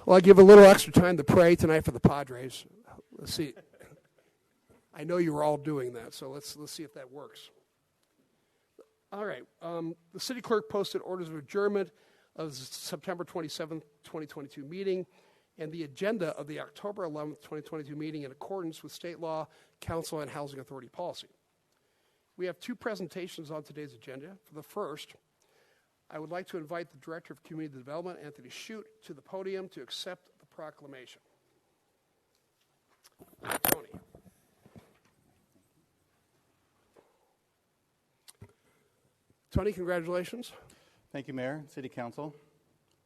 Well, I give a little extra time to pray tonight for the Padres. Let's see. I know you were all doing that, so let's see if that works. All right. The city clerk posted orders of adjournment of the September 27th, 2022 meeting and the agenda of the October 11th, 2022 meeting in accordance with state law, council, and housing authority policy. We have two presentations on today's agenda. For the first, I would like to invite the Director of Community Development, Anthony Shute, to the podium to accept the proclamation. Tony. Tony, congratulations. Thank you, Mayor, City Council.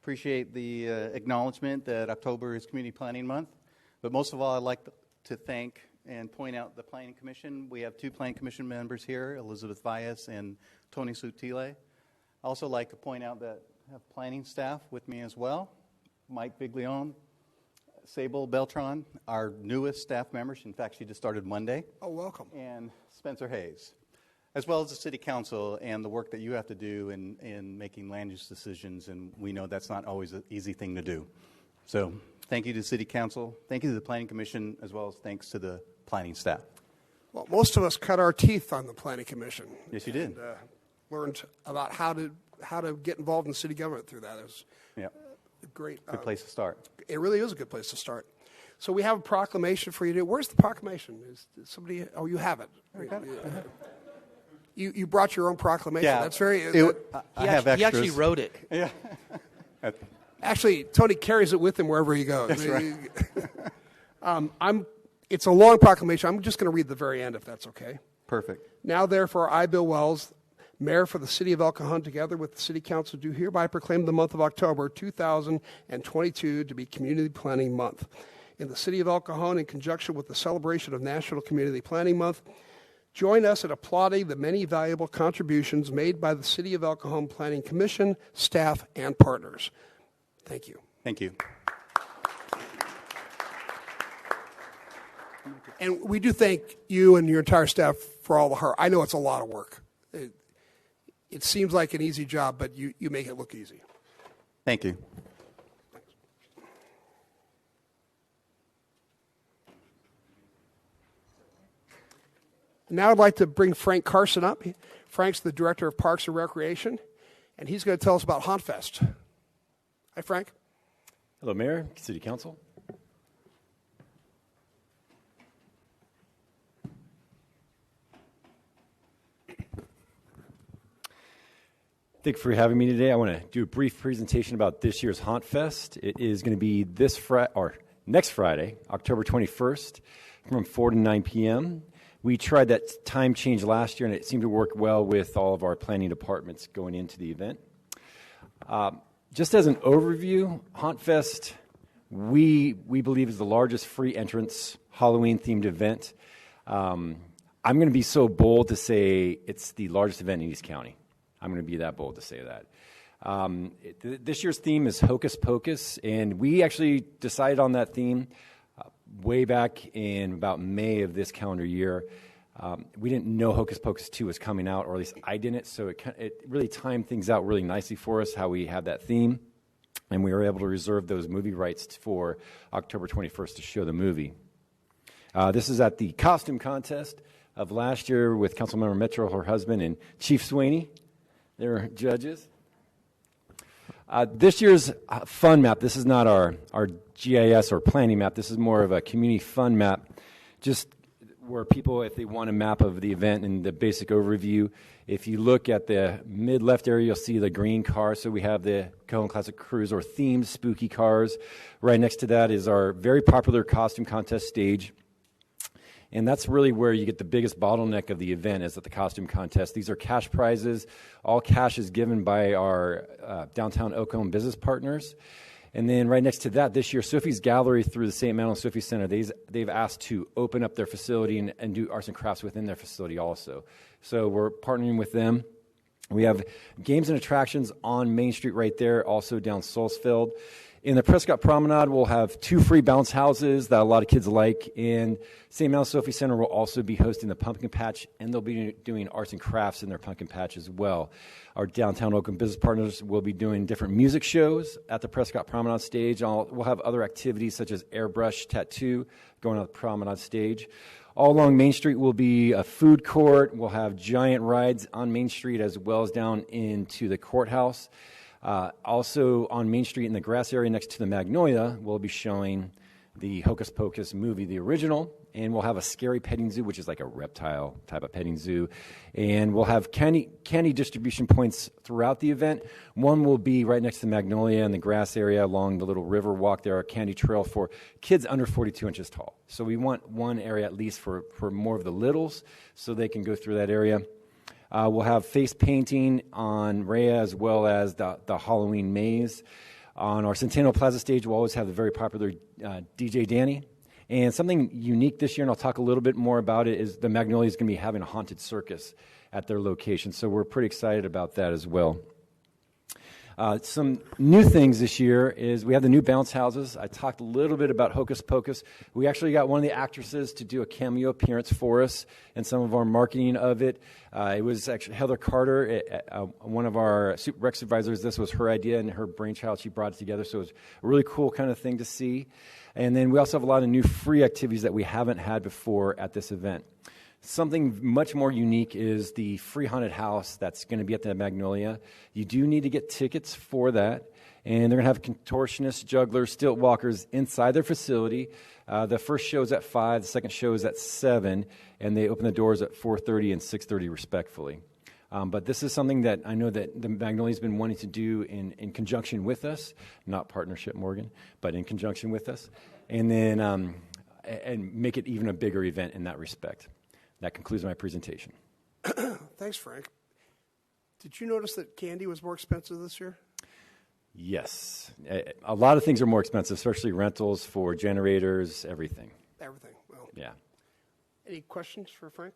Appreciate the acknowledgement that October is Community Planning Month. But most of all, I'd like to thank and point out the Planning Commission. We have two Planning Commission members here, Elizabeth Valles and Tony Sutile. I also like to point out that I have planning staff with me as well. Mike Biglione, Sable Beltran, our newest staff member. In fact, she just started Monday. Oh, welcome. And Spencer Hayes, as well as the City Council and the work that you have to do in making land use decisions, and we know that's not always an easy thing to do. So thank you to the City Council, thank you to the Planning Commission, as well as thanks to the planning staff. Well, most of us cut our teeth on the Planning Commission. Yes, you did. And, learned about how to get involved in city government through that. It was a great. Good place to start. It really is a good place to start. So we have a proclamation for you to do. Where's the proclamation? Is somebody? Oh, you have it. You brought your own proclamation. Yeah, That's very. I have extras. He actually wrote it. Yeah. Actually, Tony carries it with him wherever he goes. That's right. It's a long proclamation. I'm just going to read the very end, if that's okay. Perfect. Now, therefore, I, Bill Wells, Mayor for the City of El Cajon, together with the City Council, do hereby proclaim the month of October 2022 to be Community Planning Month. In the City of El Cajon, in conjunction with the celebration of National Community Planning Month, join us in applauding the many valuable contributions made by the City of El Cajon Planning Commission, staff, and partners. Thank you. Thank you. And we do thank you and your entire staff for all the hard. I know it's a lot of work. It seems like an easy job, but you make it look easy. Thank you. Now I'd like to bring Frank Carson up. Frank's the Director of Parks and Recreation, and he's going to tell us about HauntFest. Hi, Frank. Hello, Mayor, City Council. Thank you for having me today. I want to do a brief presentation about this year's HauntFest. It is going to be next Friday, October 21st, from 4 to 9 p.m. We tried that time change last year, and it seemed to work well with all of our planning departments going into the event. Just as an overview, HauntFest, we believe is the largest free entrance Halloween-themed event. I'm going to be so bold to say it's the largest event in East County. I'm going to be that bold to say that. This year's theme is Hocus Pocus, and we actually decided on that theme way back in about May of this calendar year. We didn't know Hocus Pocus 2 was coming out, or at least I didn't, so it really timed things out really nicely for us, how we have that theme, and we were able to reserve those movie rights for October 21st to show the movie. This is at the costume contest of last year with Councilmember Metro, her husband, and Chief Sweeney. They were judges. This year's fun map, this is not our GIS or planning map. This is more of a community fun map, just where people, if they want a map of the event and the basic overview, if you look at the mid-left area, you'll see the green car. So we have the Cajon Classic Cruise, or themed spooky cars. Right next to that is our very popular costume contest stage. And that's really where you get the biggest bottleneck of the event, is at the costume contest. These are cash prizes. All cash is given by our downtown Oklahoma business partners. And then right next to that, this year, Sophie's Gallery through the St. Madeline Sophie Center, they've asked to open up their facility and do arts and crafts within their facility also. So we're partnering with them. We have games and attractions on Main Street right there, also down Solsfeld. In the Prescott Promenade, we'll have 2 free bounce houses that a lot of kids like. And St. Mel Sophie Center will also be hosting the Pumpkin Patch, and they'll be doing arts and crafts in their Pumpkin Patch as well. Our downtown Oakland business partners will be doing different music shows at the Prescott Promenade stage. We'll have other activities such as airbrush tattoo going on the Promenade stage. All along Main Street will be a food court. We'll have giant rides on Main Street as well as down into the courthouse. Also on Main Street in the grass area next to the Magnolia, we'll be showing the Hocus Pocus movie, the original, and we'll have a scary petting zoo, which is like a reptile type of petting zoo. And we'll have candy distribution points throughout the event. One will be right next to the Magnolia in the grass area along the little river walk there, a candy trail for kids under 42 inches tall. So we want one area at least for more of the littles so they can go through that area. We'll have face painting on Rhea as well as the Halloween maze. On our Centennial Plaza stage, we'll always have the very popular DJ Danny. And something unique this year, and I'll talk a little bit more about it, is the Magnolia is going to be having a haunted circus at their location. So we're pretty excited about that as well. Some new things this year is we have the new bounce houses. I talked a little bit about Hocus Pocus. We actually got one of the actresses to do a cameo appearance for us and some of our marketing of it. It was actually Heather Carter, one of our rec supervisors. This was her idea and her brainchild. She brought it together, so it was a really cool kind of thing to see. And then we also have a lot of new free activities that we haven't had before at this event. Something much more unique is the free haunted house that's going to be at the Magnolia. You do need to get tickets for that, and they're going to have contortionists, jugglers, stilt walkers inside their facility. The first show is at 5, the second show is at 7, and they open the doors at 4:30 and 6:30 respectfully. But this is something that I know that the Magnolia's been wanting to do in conjunction with us, not partnership, Morgan, but in conjunction with us, and then and make it even a bigger event in that respect. That concludes my presentation. Thanks, Frank. Did you notice that candy was more expensive this year? Yes. A lot of things are more expensive, especially rentals for generators, everything. Everything. Well, Yeah. any questions for Frank?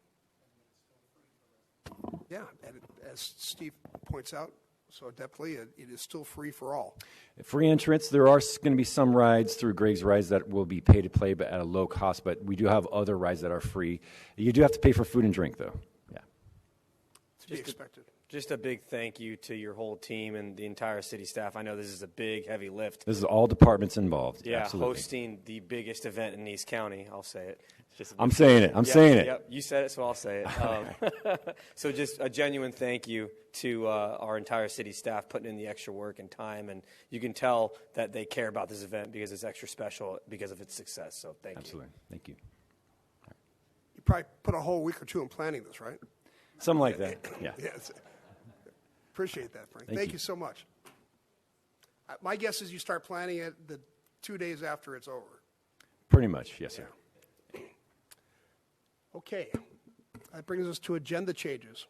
Yeah, and as Steve points out, so definitely it is still free for all. Free entrance. There are going to be some rides through Greg's Rides that will be pay to play, but at a low cost. But we do have other rides that are free. You do have to pay for food and drink, though. Yeah. To be expected. Just a big thank you to your whole team and the entire city staff. I know this is a big, heavy lift. This is all departments involved. Yeah, Absolutely. hosting the biggest event in East County. I'll say it. I'm saying it. I'm saying it. Yep, you said it, so I'll say it. So just a genuine thank you to our entire city staff putting in the extra work and time. And you can tell that they care about this event because it's extra special because of its success. So thank you. Absolutely. Thank you. You probably put a whole week or two in planning this, right? Something like that. Yeah. Yes. Appreciate that, Frank. Thank Thank you. you so much. My guess is you start planning it the 2 days after it's over. Pretty much. Yes, sir. Okay. That brings us to agenda changes.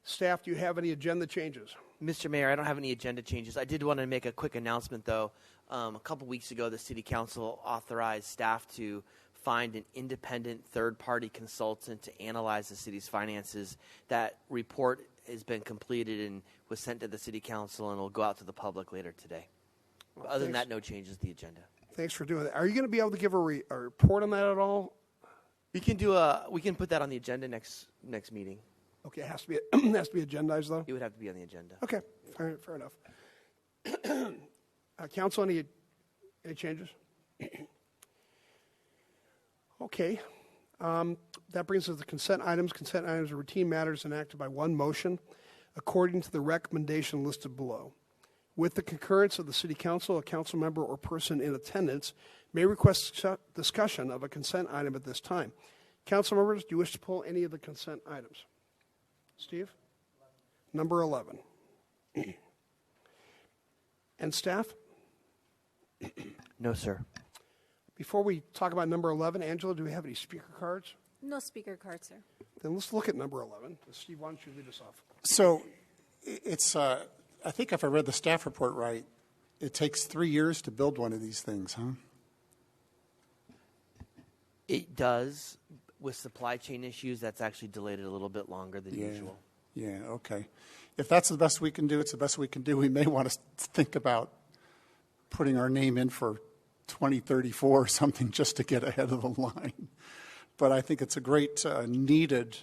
Staff, do you have any agenda changes? Mr. Mayor, I don't have any agenda changes. I did want to make a quick announcement, though. A couple weeks ago, the City Council authorized staff to find an independent third-party consultant to analyze the city's finances. That report has been completed and was sent to the City Council and will go out to the public later today. Well, Other than thanks. that, no changes to the agenda. Thanks for doing that. Are you going to be able to give a report on that at all? We can put that on the agenda next meeting. Okay, it has to be has to be agendized though. It would have to be on the agenda. Okay, fair enough. Council, any changes? Okay, that brings us to consent items. Consent items are routine matters enacted by one motion, according to the recommendation listed below. With the concurrence of the City Council, a council member or person in attendance may request discussion of a consent item at this time. Council members, do you wish to pull any of the consent items? Steve? Number 11. And staff? No, sir. Before we talk about number 11, Angela, do we have any speaker cards? No speaker cards, sir. Then let's look at number 11. Steve, why don't you lead us off? So it's, I think if I read the staff report right, it takes 3 years to build one of these things, huh? It does. With supply chain issues, that's actually delayed it a little bit longer than usual. Yeah, okay. if that's the best we can do, it's the best we can do. We may want to think about putting our name in for 2034 or something just to get ahead of the line. But I think it's a great needed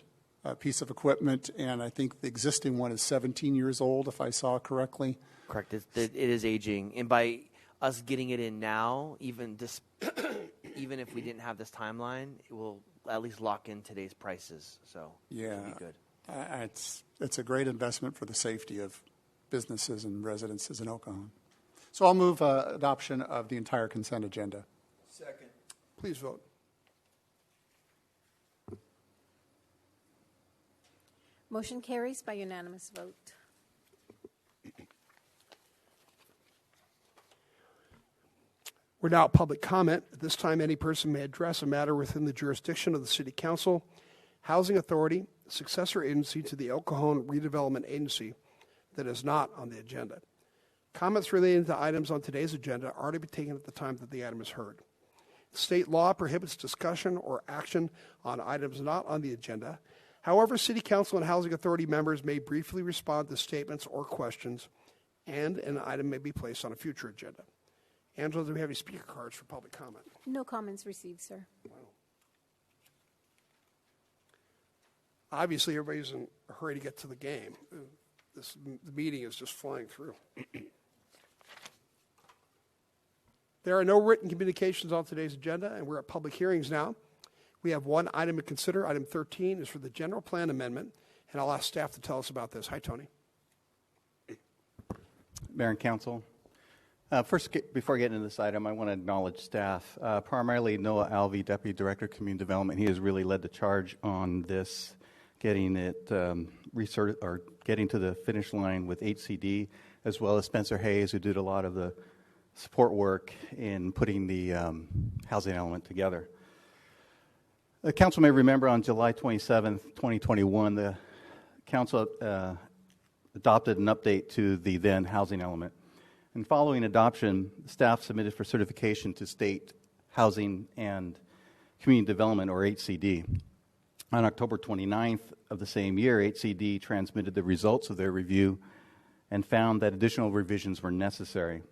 piece of equipment, and I think the existing one is 17 years old, if I saw correctly. Correct. It is aging, and by us getting it in now, even if we didn't have this timeline, it will at least lock in today's prices. So it'll be good. It's a great investment for the safety of businesses and residences in Cajon. So I'll move adoption of the entire consent agenda. Second. Please vote. Motion carries by unanimous vote. We're now at public comment. At this time, any person may address a matter within the jurisdiction of the City Council, Housing Authority, successor agency to the El Cajon Redevelopment Agency that is not on the agenda. Comments relating to items on today's agenda are to be taken at the time that the item is heard. State law prohibits discussion or action on items not on the agenda. However, City Council and Housing Authority members may briefly respond to statements or questions, and an item may be placed on a future agenda. Angela, do we have any speaker cards for public comment? No comments received, sir. Obviously, everybody's in a hurry to get to the game. The meeting is just flying through. There are no written communications on today's agenda, and we're at public hearings now. We have one item to consider. Item 13 is for the general plan amendment, and I'll ask staff to tell us about this. Hi, Tony. Mayor and Council. Before getting into this item, I want to acknowledge staff, primarily Noah Alvey, Deputy Director of Community Development. He has really led the charge on this, getting it getting to the finish line with HCD, as well as Spencer Hayes, who did a lot of the support work in putting the housing element together. The council may remember on July 27th, 2021, the council adopted an update to the then housing element. And following adoption, staff submitted for certification to State Housing and Community Development, or HCD. On October 29th of the same year, HCD transmitted the results of their review and found that additional revisions were necessary.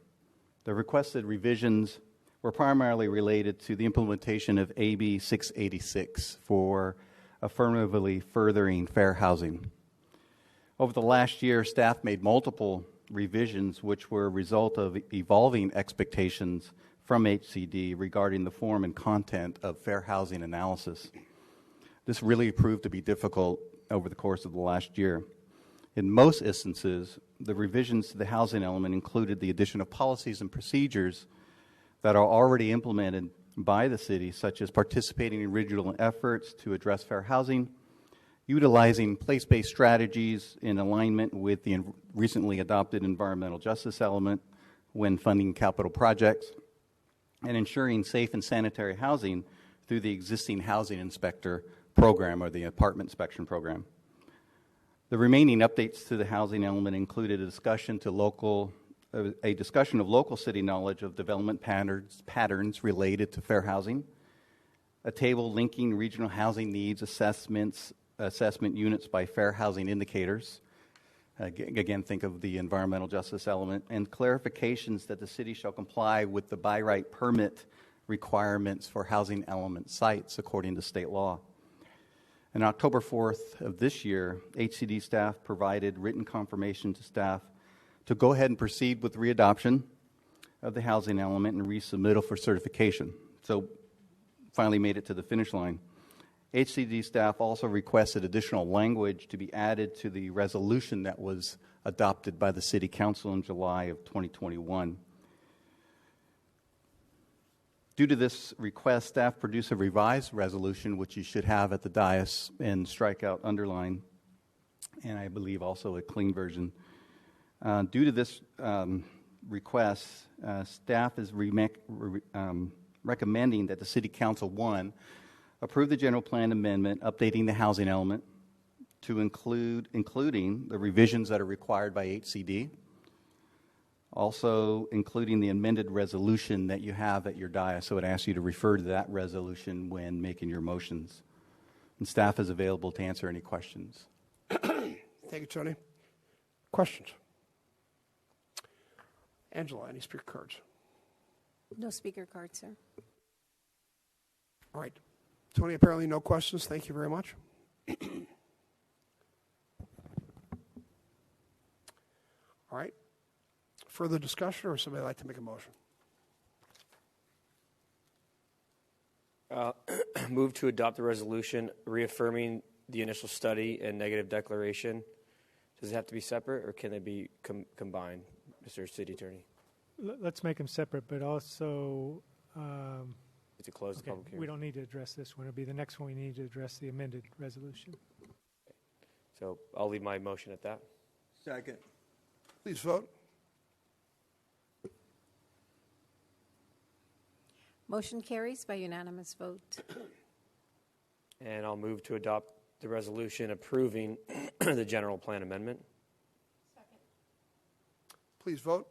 The requested revisions were primarily related to the implementation of AB 686 for affirmatively furthering fair housing. Over the last year, staff made multiple revisions which were a result of evolving expectations from HCD regarding the form and content of fair housing analysis. This really proved to be difficult over the course of the last year. In most instances, the revisions to the housing element included the addition of policies and procedures that are already implemented by the city, such as participating in regional efforts to address fair housing, utilizing place-based strategies in alignment with the recently adopted environmental justice element when funding capital projects, and ensuring safe and sanitary housing through the existing housing inspector program, or the apartment inspection program. The remaining updates to the housing element included a discussion of local city knowledge of development patterns related to fair housing, a table linking regional housing needs assessment units by fair housing indicators. Again, think of the environmental justice element, and clarifications that the city shall comply with the by right permit requirements for housing element sites according to state law. On October 4th of this year, HCD staff provided written confirmation to staff to go ahead and proceed with readoption of the housing element and resubmittal for certification. So finally made it to the finish line. HCD staff also requested additional language to be added to the resolution that was adopted by the City Council in July of 2021. Due to this request, staff produced a revised resolution, which you should have at the dais, and strike out underline, and I believe also a clean version. Due to this request, staff is recommending that the City Council, one, approve the general plan amendment updating the housing element to including the revisions that are required by HCD, also including the amended resolution that you have at your dais. So it asks you to refer to that resolution when making your motions. And staff is available to answer any questions. Thank you, Tony. questions? Angela, any speaker cards? No speaker card, sir. All right. Tony, apparently no questions. Thank you very much. All right. Further discussion, or somebody like to make a motion? Move to adopt the resolution reaffirming the initial study and negative declaration. Does it have to be separate, or can they be combined, Mr. City Attorney? Let's make them separate, but also, To close the okay, public hearing. we don't need to address this one. It'll be the next one we need to address the amended resolution. So I'll leave my motion at that. Second. Please vote. Motion carries by unanimous vote. And I'll move to adopt the resolution approving the general plan amendment. Please vote.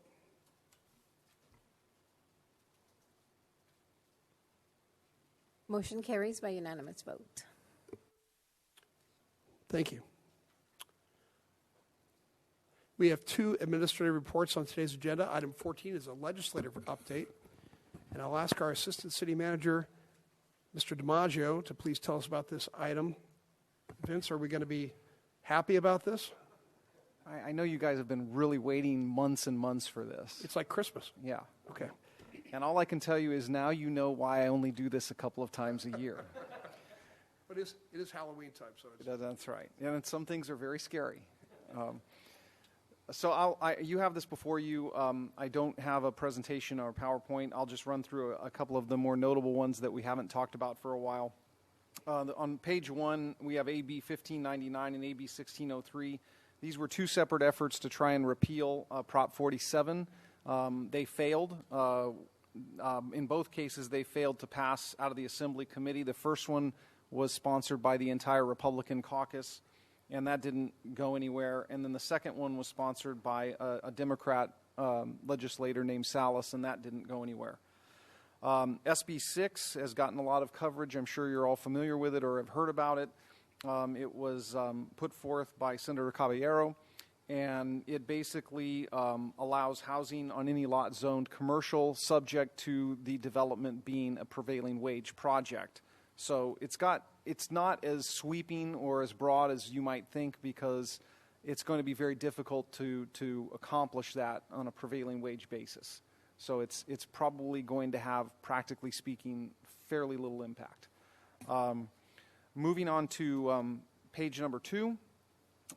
Motion carries by unanimous vote. Thank you. We have two administrative reports on today's agenda. Item 14 is a legislative update. And I'll ask our Assistant City Manager, Mr. DiMaggio, to please tell us about this item. Vince, are we going to be happy about this? I know you guys have been really waiting months and months for this. It's like Christmas. Yeah. Okay. And all I can tell you is now you know why I only do this a couple of times a year. But it is Halloween time, so it's... That's right. And some things are very scary. So you have this before you. I don't have a presentation or PowerPoint. I'll just run through a couple of the more notable ones that we haven't talked about for a while. On page 1, we have AB 1599 and AB 1603. These were two separate efforts to try and repeal Prop 47. They failed. In both cases, they failed to pass out of the Assembly Committee. The first one was sponsored by the entire Republican caucus, and that didn't go anywhere. And then the second one was sponsored by a Democrat legislator named Salas, and that didn't go anywhere. SB 6 has gotten a lot of coverage. I'm sure you're all familiar with it or have heard about it. It was put forth by Senator Caballero, and it basically allows housing on any lot zoned commercial subject to the development being a prevailing wage project. So it's not as sweeping or as broad as you might think, because it's going to be very difficult to accomplish that on a prevailing wage basis. So it's probably going to have, practically speaking, fairly little impact. Moving on to page number 2,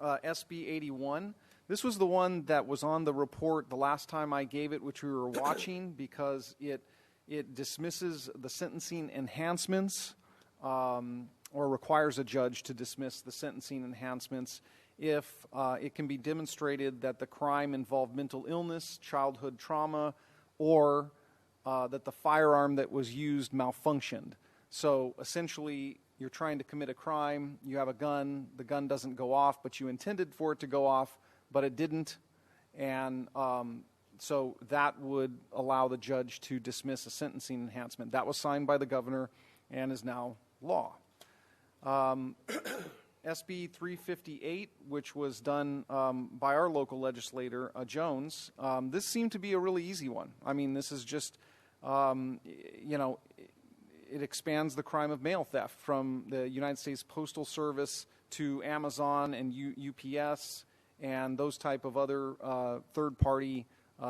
SB 81. This was the one that was on the report the last time I gave it, which we were watching, because it dismisses the sentencing enhancements, or requires a judge to dismiss the sentencing enhancements if it can be demonstrated that the crime involved mental illness, childhood trauma, or that the firearm that was used malfunctioned. So essentially, you're trying to commit a crime, you have a gun, the gun doesn't go off, but you intended for it to go off, but it didn't, and so that would allow the judge to dismiss a sentencing enhancement. That was signed by the governor and is now law. SB 358, which was done by our local legislator, Jones, this seemed to be a really easy one. I mean, this is just, it expands the crime of mail theft from the United States Postal Service to Amazon and UPS and those type of other third-party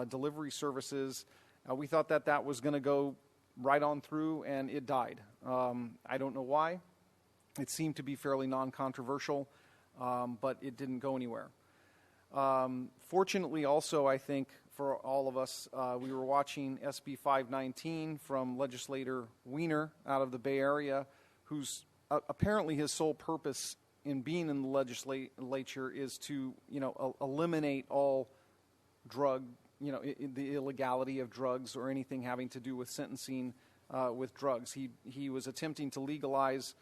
delivery services. We thought that was going to go right on through, and it died. I don't know why. It seemed to be fairly non-controversial, but it didn't go anywhere. Fortunately, also, I think, for all of us, we were watching SB 519 from legislator Wiener out of the Bay Area, who's apparently his sole purpose in being in the legislature is to, eliminate all drug, the illegality of drugs or anything having to do with sentencing with drugs. He was attempting to legalize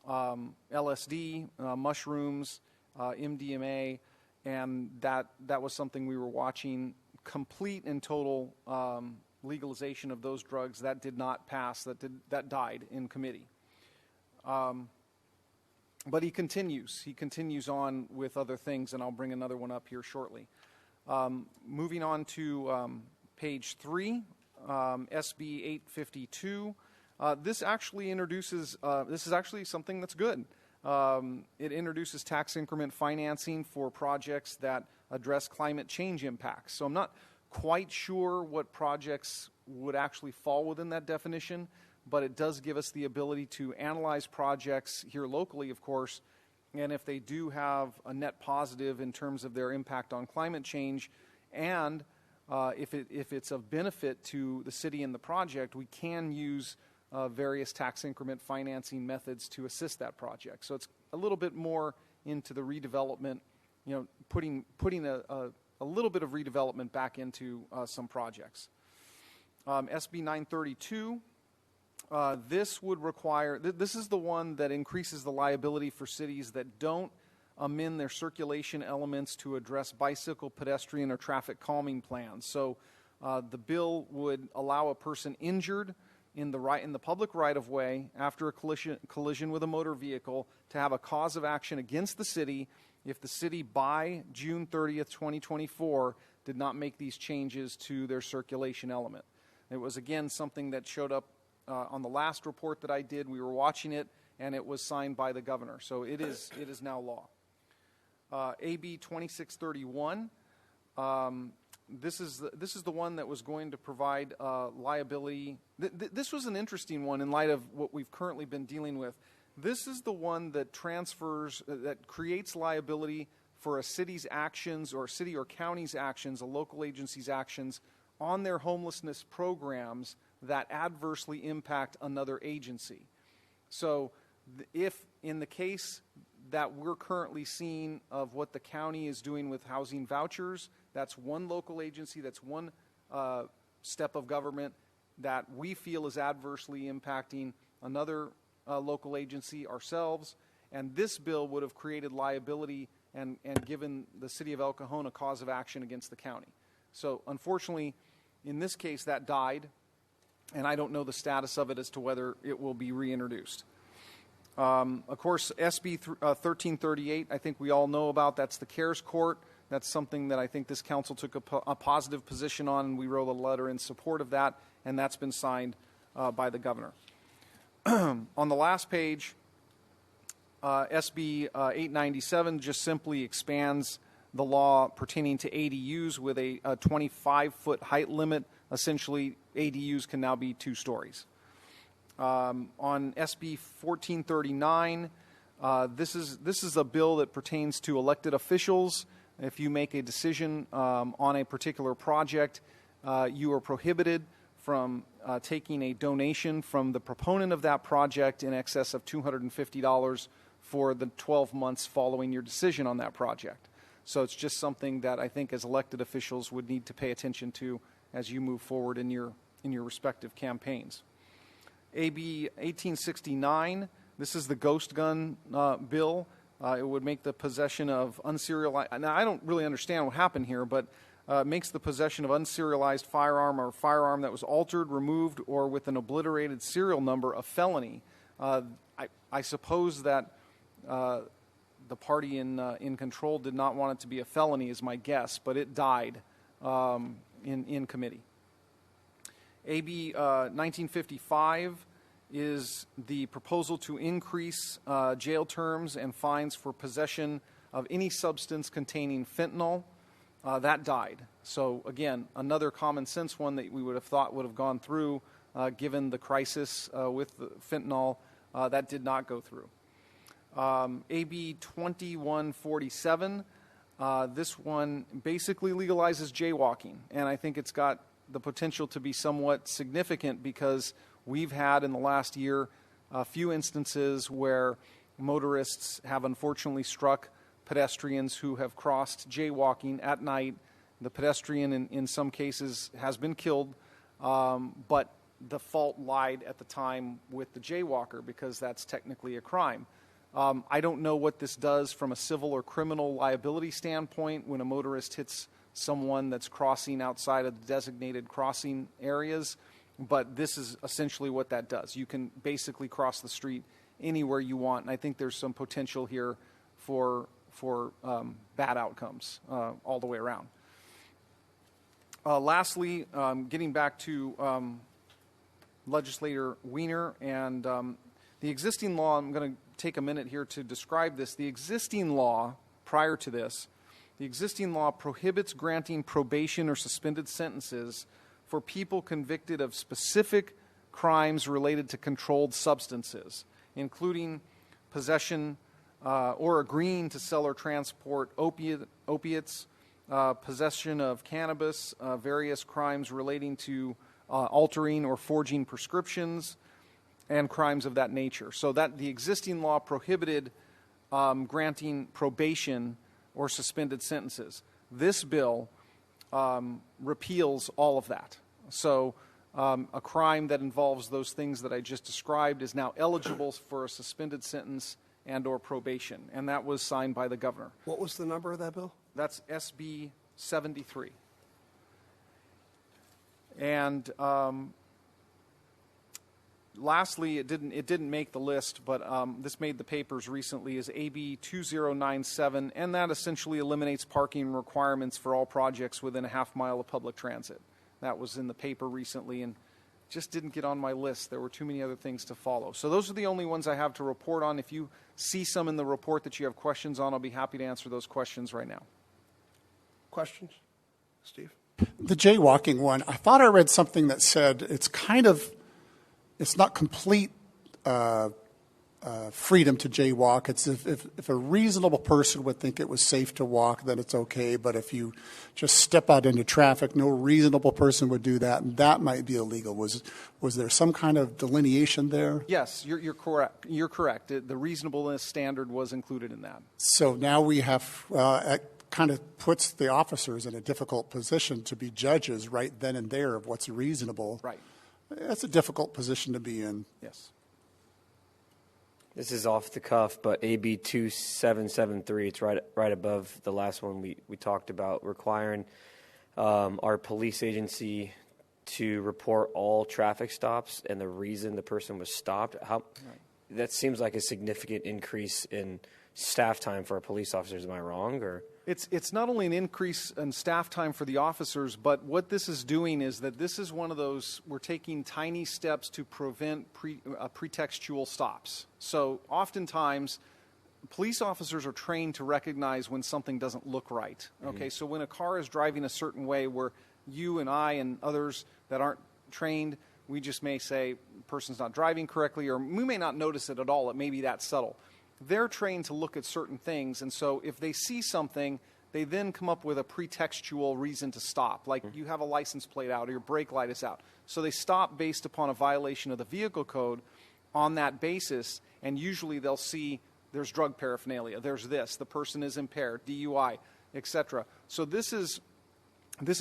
LSD, mushrooms, MDMA, and that was something we were watching. Complete and total legalization of those drugs, that did not pass. That died in committee. But he continues on with other things, and I'll bring another one up here shortly. Moving on to page 3, SB 852. This actually introduces, this is actually something that's good. It introduces tax increment financing for projects that address climate change impacts. So I'm not quite sure what projects would actually fall within that definition, but it does give us the ability to analyze projects here locally, of course, and if they do have a net positive in terms of their impact on climate change, and if it's of benefit to the city and the project, we can use various tax increment financing methods to assist that project. So it's a little bit more into the redevelopment, putting a little bit of redevelopment back into some projects. SB 932, this would require, this is the one that increases the liability for cities that don't amend their circulation elements to address bicycle, pedestrian, or traffic calming plans. So the bill would allow a person injured in the public right-of-way after a collision with a motor vehicle to have a cause of action against the city if the city by June 30th, 2024 did not make these changes to their circulation element. It was, again, something that showed up on the last report that I did. We were watching it, and it was signed by the governor. So it is now law. AB 2631, this is the one that was going to provide liability. This was an interesting one in light of what we've currently been dealing with. This is the one that that creates liability for a city's actions, or a city or county's actions, a local agency's actions on their homelessness programs that adversely impact another agency. So if in the case that we're currently seeing of what the county is doing with housing vouchers, that's one local agency, that's one step of government that we feel is adversely impacting another local agency, ourselves, and this bill would have created liability and given the city of El Cajon a cause of action against the county. So unfortunately, in this case, that died, and I don't know the status of it as to whether it will be reintroduced. Of course, SB 1338, I think we all know about. That's the CARES Court. That's something that I think this council took a positive position on, and we wrote a letter in support of that, and that's been signed by the governor. On the last page, SB 897 just simply expands the law pertaining to ADUs with a 25-foot height limit. Essentially, ADUs can now be 2 stories. On SB 1439, this is a bill that pertains to elected officials. If you make a decision on a particular project, you are prohibited from taking a donation from the proponent of that project in excess of $250 for the 12 months following your decision on that project. So it's just something that I think as elected officials would need to pay attention to as you move forward in your respective campaigns. AB 1869, this is the ghost gun bill. It would make the possession of unserialized, now I don't really understand what happened here, but makes the possession of unserialized firearm or firearm that was altered, removed, or with an obliterated serial number a felony. I suppose that the party in control did not want it to be a felony, is my guess, but it died in committee. AB 1955 is the proposal to increase jail terms and fines for possession of any substance containing fentanyl. That died. So again, another common sense one that we would have thought would have gone through given the crisis with the fentanyl. That did not go through. AB 2147, this one basically legalizes jaywalking, and I think it's got the potential to be somewhat significant because we've had in the last year a few instances where motorists have unfortunately struck pedestrians who have crossed jaywalking at night. The pedestrian in some cases has been killed, but the fault lied at the time with the jaywalker because that's technically a crime. I don't know what this does from a civil or criminal liability standpoint when a motorist hits someone that's crossing outside of the designated crossing areas, but this is essentially what that does. You can basically cross the street anywhere you want, and I think there's some potential here for bad outcomes all the way around. Lastly, getting back to Legislator Wiener and the existing law, I'm going to take a minute here to describe this. The existing law prior to this, the existing law prohibits granting probation or suspended sentences for people convicted of specific crimes related to controlled substances, including possession or agreeing to sell or transport opiates, possession of cannabis, various crimes relating to altering or forging prescriptions, and crimes of that nature. So that the existing law prohibited granting probation or suspended sentences. This bill repeals all of that. So a crime that involves those things that I just described is now eligible for a suspended sentence and or probation, and that was signed by the governor. What was the number of that bill? That's SB 73. And lastly, it didn't make the list, but this made the papers recently, is AB 2097, and that essentially eliminates parking requirements for all projects within a half mile of public transit. That was in the paper recently and just didn't get on my list. There were too many other things to follow. So those are the only ones I have to report on. If you see some in the report that you have questions on, I'll be happy to answer those questions right now. Questions? Steve? The jaywalking one, I thought I read something that said it's not complete freedom to jaywalk. It's if a reasonable person would think it was safe to walk, then it's okay. But if you just step out into traffic, no reasonable person would do that, and that might be illegal. Was there some kind of delineation there? Yes, you're correct. You're correct. The reasonableness standard was included in that. So now we have, it kind of puts the officers in a difficult position to be judges right then and there of what's reasonable. Right. That's a difficult position to be in. Yes. This is off the cuff, but AB 2773, it's right above the last one we talked about, requiring our police agency to report all traffic stops and the reason the person was stopped. That seems like a significant increase in staff time for our police officers. Am I wrong? Or It's not only an increase in staff time for the officers, but what this is doing is that this is one of those, we're taking tiny steps to prevent pretextual stops. So oftentimes, police officers are trained to recognize when something doesn't look right. Okay, so when a car is driving a certain way where you and I and others that aren't trained, we just may say, the person's not driving correctly, or we may not notice it at all. It may be that subtle. They're trained to look at certain things, and so if they see something, they then come up with a pretextual reason to stop, like you have a license plate out or your brake light is out. So they stop based upon a violation of the vehicle code on that basis, and usually they'll see there's drug paraphernalia, there's this, the person is impaired, DUI, etc. So this is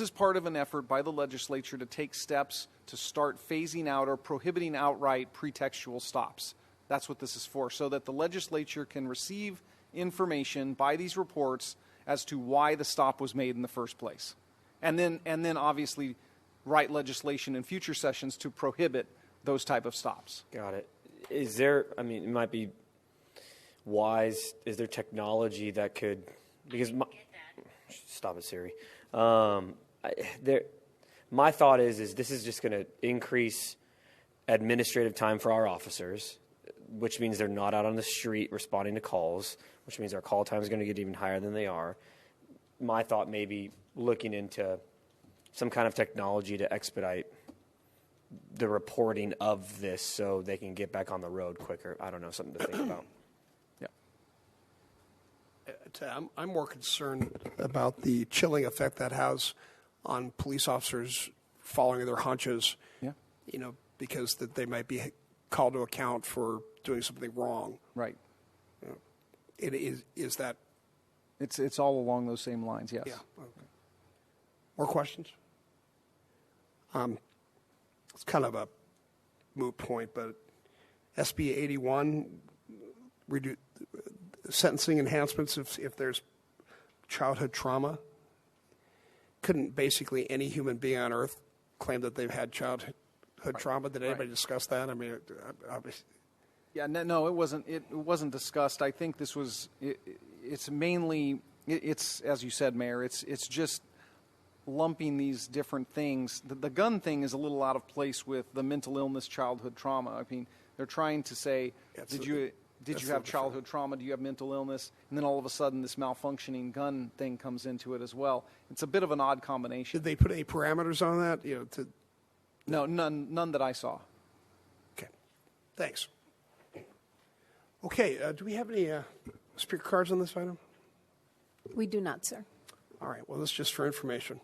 part of an effort by the legislature to take steps to start phasing out or prohibiting outright pretextual stops. That's what this is for, so that the legislature can receive information by these reports as to why the stop was made in the first place. And then obviously write legislation in future sessions to prohibit those type of stops. got it. Is there, it might be wise, is there technology that could, because stop it, Siri. My thought is this is just going to increase administrative time for our officers, which means they're not out on the street responding to calls, which means our call time is going to get even higher than they are. My thought may be looking into some kind of technology to expedite the reporting of this so they can get back on the road quicker. I don't know, something to think about. Yeah. I'm more concerned about the chilling effect that has on police officers following their hunches, Yeah. because that they might be called to account for doing something wrong. Right. It is that. It's all along those same lines, yes. Yeah. Okay. More questions? It's kind of a moot point, but SB 81, sentencing enhancements if there's childhood trauma. Couldn't basically any human being on earth claim that they've had childhood trauma? Did anybody discuss that? Obviously. Yeah, no, it wasn't. It wasn't discussed. I think this was. It's mainly. It's as you said, Mayor. It's just lumping these different things. The gun thing is a little out of place with the mental illness, childhood trauma. I mean, they're trying to say, did you have childhood trauma? Do you have mental illness? And then all of a sudden, this malfunctioning gun thing comes into it as well. It's a bit of an odd combination. Did they put any parameters on that? No, none that I saw. Okay, thanks. Okay, do we have any speaker cards on this item? We do not, sir. All right, well, this is just for information.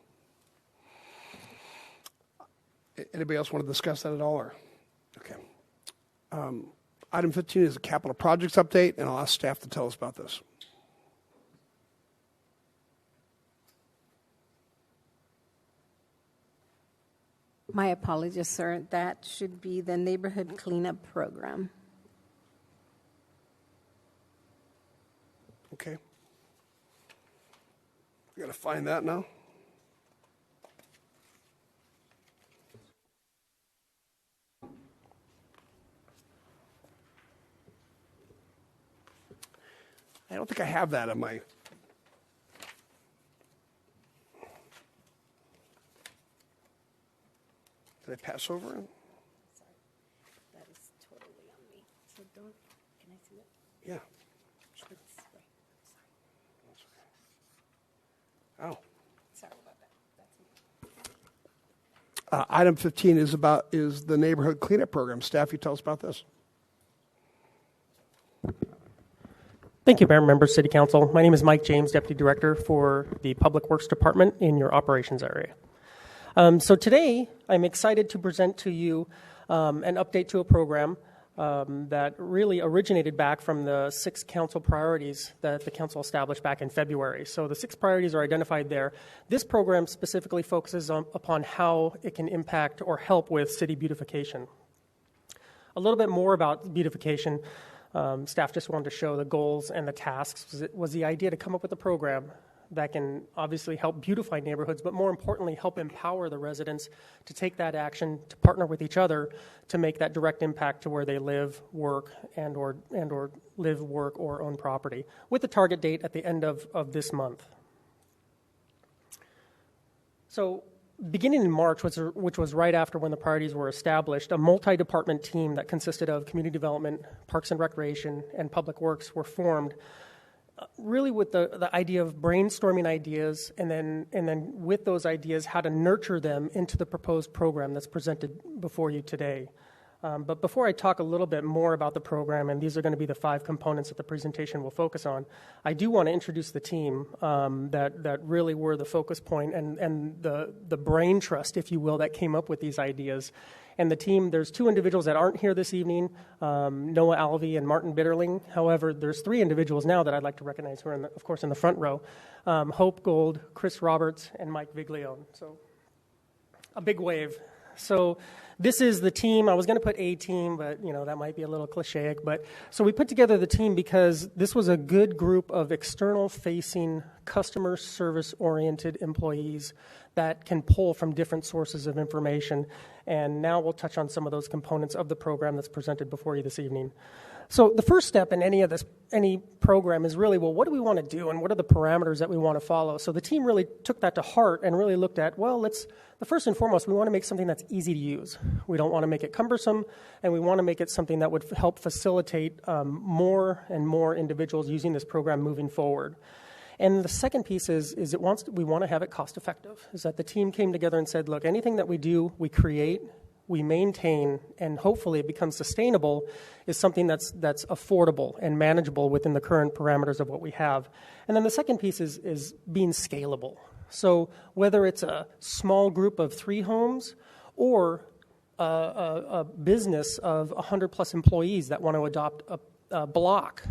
Anybody else want to discuss that at all? Or? Okay. Item 15 is a capital projects update, and I'll ask staff to tell us about this. My apologies, sir. That should be the neighborhood cleanup program. Okay. We got to find that now. I don't think I have that on my. Did I pass over it? Sorry. That is totally on me. So don't, can I see it? Yeah. It's right. Oh. Sorry about that. That's me. Item 15 is the neighborhood cleanup program. Staff, you tell us about this. Thank you, Mayor, members, City Council. My name is Mike James, Deputy Director for the Public Works Department in your operations area. So today, I'm excited to present to you an update to a program that really originated back from the 6 council priorities that the council established back in February. So the 6 priorities are identified there. This program specifically focuses upon how it can impact or help with city beautification. A little bit more about beautification. Staff just wanted to show the goals and the tasks. Was the idea to come up with a program that can obviously help beautify neighborhoods, but more importantly, help empower the residents to take that action, to partner with each other to make that direct impact to where they live, work, and or live, work, or own property, with the target date at the end of this month. So beginning in March, which was right after when the priorities were established, a multi-department team that consisted of community development, parks and recreation, and public works were formed, really with the idea of brainstorming ideas, and then with those ideas, how to nurture them into the proposed program that's presented before you today. But before I talk a little bit more about the program, and these are going to be the 5 components that the presentation will focus on, I do want to introduce the team that really were the focus point and the brain trust, if you will, that came up with these ideas. And the team, there's 2 individuals that aren't here this evening, Noah Alvey and Martin Bitterling. However, there's 3 individuals now that I'd like to recognize who are, of course, in the front row. Hope Gold, Chris Roberts, and Mike Viglione. So a big wave. So this is the team. I was going to put a team, but that might be a little cliche. But so we put together the team because this was a good group of external-facing, customer service-oriented employees that can pull from different sources of information. And now we'll touch on some of those components of the program that's presented before you this evening. So the first step in any program is really, well, what do we want to do and what are the parameters that we want to follow? So the team really took that to heart and really looked at, the first and foremost, we want to make something that's easy to use. We don't want to make it cumbersome, and we want to make it something that would help facilitate more and more individuals using this program moving forward. And the second piece is we want to have it cost effective, is that the team came together and said, look, anything that we do, we create, we maintain, and hopefully it becomes sustainable, is something that's affordable and manageable within the current parameters of what we have. And then the second piece is being scalable. So whether it's a small group of 3 homes or a business of 100+ employees that want to adopt a block,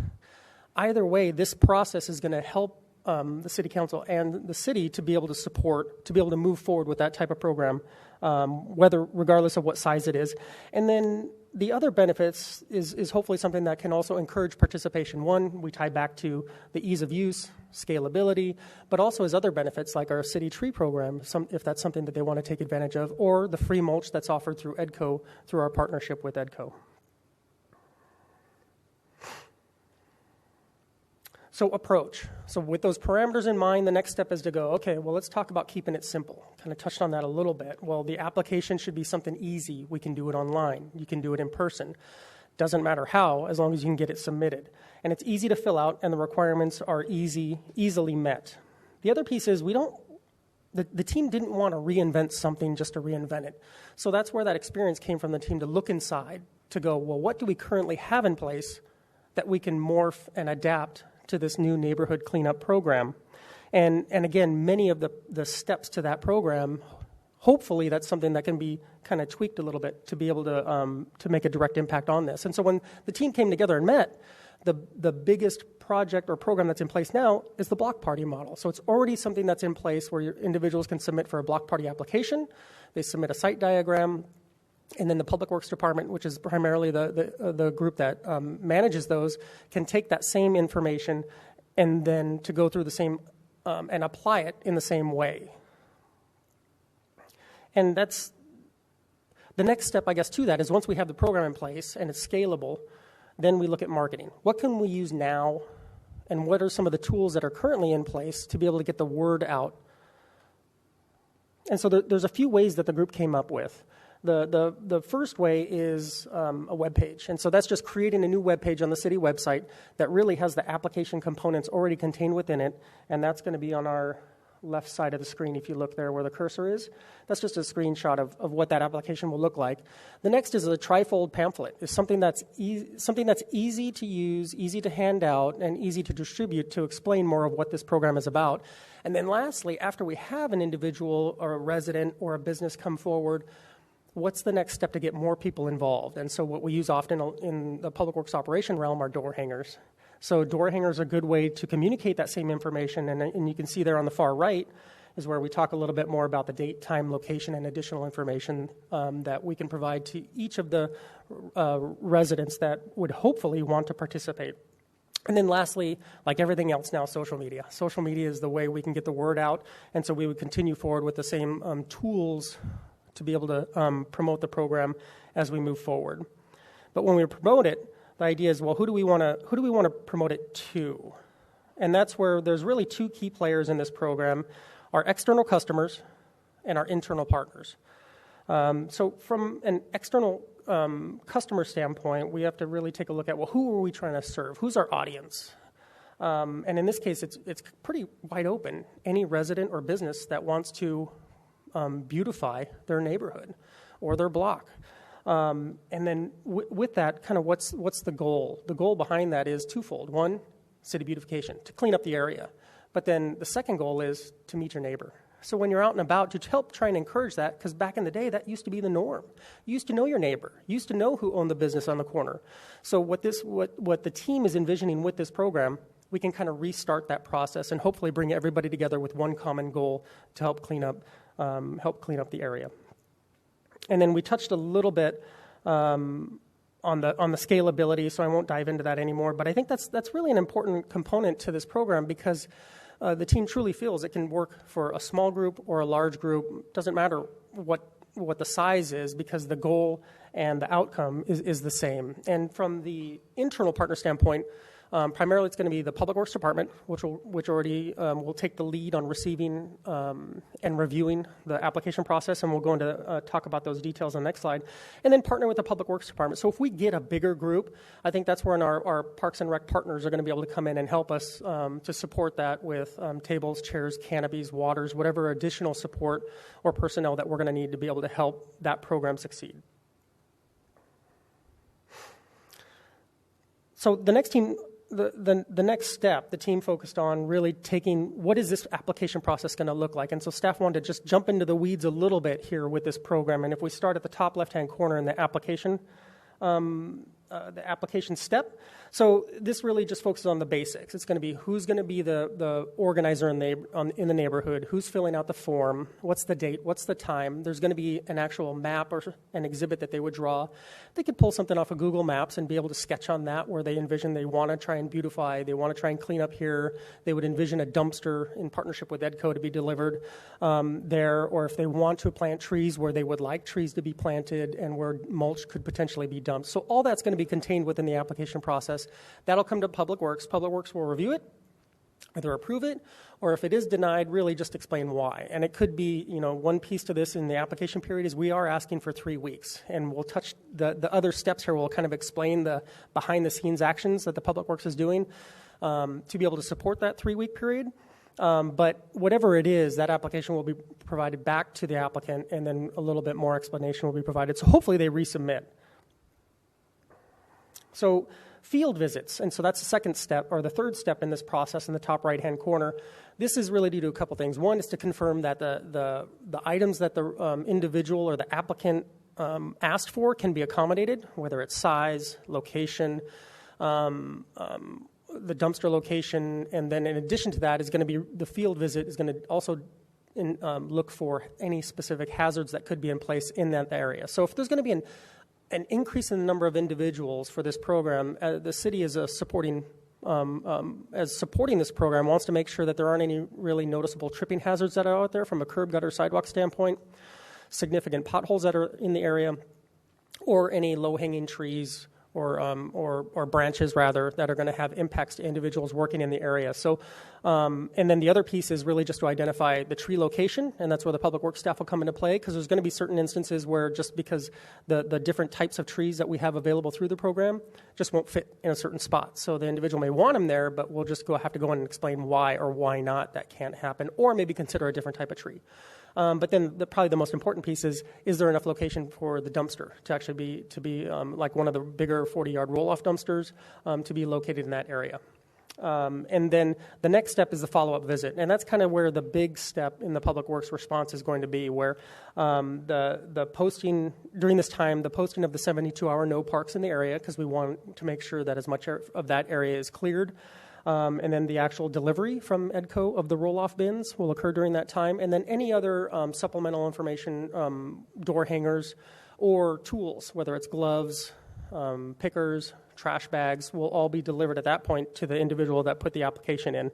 either way, this process is going to help the City Council and the city to be able to support, to be able to move forward with that type of program, regardless of what size it is. And then the other benefits is hopefully something that can also encourage participation. One, we tie back to the ease of use, scalability, but also as other benefits like our city tree program, if that's something that they want to take advantage of, or the free mulch that's offered through EDCO, through our partnership with EDCO. So approach. So with those parameters in mind, the next step is to go, okay, well, let's talk about keeping it simple. Kind of touched on that a little bit. Well, the application should be something easy. We can do it online. You can do it in person. Doesn't matter how, as long as you can get it submitted. And it's easy to fill out, and the requirements are easily met. The other piece is the team didn't want to reinvent something just to reinvent it. So that's where that experience came from the team, to look inside, to go, well, what do we currently have in place that we can morph and adapt to this new neighborhood cleanup program? And again, many of the steps to that program, hopefully that's something that can be kind of tweaked a little bit to be able to make a direct impact on this. And so when the team came together and met, the biggest project or program that's in place now is the block party model. So it's already something that's in place where your individuals can submit for a block party application. They submit a site diagram, and then the Public Works Department, which is primarily the group that manages those, can take that same information and then to go through the same and apply it in the same way. And that's the next step, I guess, to that is once we have the program in place and it's scalable, then we look at marketing. What can we use now, and what are some of the tools that are currently in place to be able to get the word out? And so there's a few ways that the group came up with. The first way is a web page. And so that's just creating a new web page on the city website that really has the application components already contained within it, and that's going to be on our left side of the screen if you look there where the cursor is. That's just a screenshot of what that application will look like. The next is a trifold pamphlet. It's something that's easy to use, easy to hand out, and easy to distribute to explain more of what this program is about. And then lastly, after we have an individual or a resident or a business come forward, what's the next step to get more people involved? And so what we use often in the public works operation realm are door hangers. So door hangers are a good way to communicate that same information, and you can see there on the far right is where we talk a little bit more about the date, time, location, and additional information that we can provide to each of the residents that would hopefully want to participate. And then lastly, like everything else now, social media. Social media is the way we can get the word out, and so we would continue forward with the same tools to be able to promote the program as we move forward. But when we promote it, the idea is, well, who do we want to promote it to? And that's where there's really two key players in this program: our external customers and our internal partners. So from an external customer standpoint, we have to really take a look at, well, who are we trying to serve? Who's our audience? And in this case, it's pretty wide open. Any resident or business that wants to beautify their neighborhood or their block. And then with that, kind of what's the goal? The goal behind that is twofold. One, city beautification, to clean up the area. But then the second goal is to meet your neighbor. So when you're out and about, to help try and encourage that, because back in the day, that used to be the norm. You used to know your neighbor. You used to know who owned the business on the corner. So what the team is envisioning with this program, we can kind of restart that process and hopefully bring everybody together with one common goal to help clean up the area. And then we touched a little bit on the scalability, so I won't dive into that anymore. But I think that's really an important component to this program, because the team truly feels it can work for a small group or a large group. Doesn't matter what the size is, because the goal and the outcome is the same. And from the internal partner standpoint, primarily it's going to be the Public Works Department, which already will take the lead on receiving and reviewing the application process, and we'll go into talk about those details on the next slide, and then partner with the Public Works Department. So if we get a bigger group, I think that's where our Parks and Rec partners are going to be able to come in and help us to support that with tables, chairs, canopies, waters, whatever additional support or personnel that we're going to need to be able to help that program succeed. So the next team... The next step, the team focused on really taking, what is this application process going to look like? And so staff wanted to just jump into the weeds a little bit here with this program. And if we start at the top left-hand corner in the application step, so this really just focuses on the basics. It's going to be who's going to be the organizer in the neighborhood, who's filling out the form, what's the date, what's the time. There's going to be an actual map or an exhibit that they would draw. They could pull something off of Google Maps and be able to sketch on that where they envision they want to try and beautify, they want to try and clean up here. They would envision a dumpster in partnership with EDCO to be delivered there, or if they want to plant trees where they would like trees to be planted and where mulch could potentially be dumped. So all that's going to be contained within the application process. That'll come to Public Works. Public Works will review it, either approve it, or if it is denied, really just explain why. And it could be, one piece to this in the application period is we are asking for 3 weeks. And we'll touch the other steps here. We'll kind of explain the behind-the-scenes actions that the Public Works is doing to be able to support that 3-week period. But whatever it is, that application will be provided back to the applicant, and then a little bit more explanation will be provided. So hopefully they resubmit. So field visits, and so that's the second step, or the third step in this process in the top right-hand corner. This is really due to a couple things. One is to confirm that the items that the individual or the applicant asked for can be accommodated, whether it's size, location, the dumpster location, and then in addition to that is going to be the field visit is going to also look for any specific hazards that could be in place in that area. So if there's going to be an increase in the number of individuals for this program, the city is supporting this program, wants to make sure that there aren't any really noticeable tripping hazards that are out there from a curb, gutter, sidewalk standpoint, significant potholes that are in the area, or any low-hanging trees or branches, rather, that are going to have impacts to individuals working in the area. So, and then the other piece is really just to identify the tree location, and that's where the Public Works staff will come into play, because there's going to be certain instances where just because the different types of trees that we have available through the program just won't fit in a certain spot. So the individual may want them there, but we'll just have to go in and explain why or why not that can't happen, or maybe consider a different type of tree. But then probably the most important piece is there enough location for the dumpster to actually be like one of the bigger 40-yard roll-off dumpsters to be located in that area. And then the next step is the follow-up visit. And that's kind of where the big step in the Public Works response is going to be, where the posting, during this time, the posting of the 72-hour no parks in the area, because we want to make sure that as much of that area is cleared. And then the actual delivery from EDCO of the roll-off bins will occur during that time. And then any other supplemental information, door hangers, or tools, whether it's gloves, pickers, trash bags, will all be delivered at that point to the individual that put the application in.